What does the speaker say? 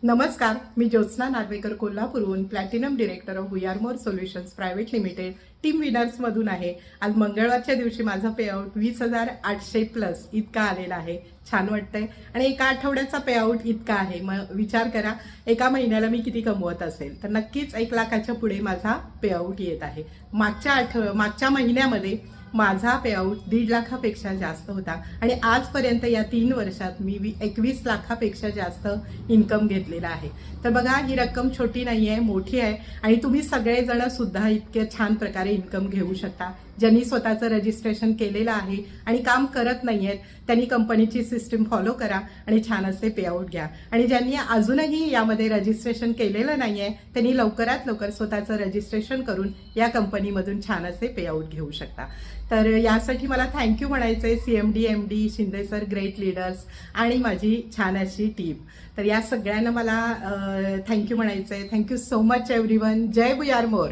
नमस्कार, मी ज्योत्स्ना नागवेकर कोल्हापूरहून platinum director of We Are More solutions private limited team winners मधून आहे। आज मंगळवारच्या दिवशी माझा पेआउट 20,800+ इतका आलेला आहे। छान वाटतंय आणि एका आठवड्याचा पेआउट इतका आहे। मग विचार करा एका महिन्याला मी किती कमवत असेल, तर नक्कीच 1 लाखाच्या पुढे माझा पेआउट येत आहे। मागच्या महिन्यामध्ये माझा पेआउट 1.5 लाखापेक्षा जास्त होता आणि आजपर्यंत या 3 वर्षात मी 21 लाखापेक्षा जास्त इन्कम घेतलेला आहे। तर बघा, ही रक्कम छोटी नाही आहे, मोठी आहे आणि तुम्ही सगळेजण सुद्धा इतके छान प्रकारे इन्कम घेऊ शकता। ज्यांनी स्वतःचं रजिस्ट्रेशन केलेलं आहे आणि काम करत नाहीयेत त्यांनी कंपनीची सिस्टीम फॉलो करा आणि छान असे पेआउट घ्या। आणि ज्यांनी अजूनही यामध्ये रजिस्ट्रेशन केलेलं नाहीये त्यांनी लवकरात लवकर स्वतःचं रजिस्ट्रेशन करून या कंपनीमधून छान असे पेआउट घेऊ शकता। तर यासाठी मला थँक्यू म्हणायचंय CMD MD Shinde sir, great leaders आणि माझी छान अशी टीम। तर या सगळ्यांना मला थँक्यू म्हणायचंय। Thank you so much everyone. जय वी आर मोर।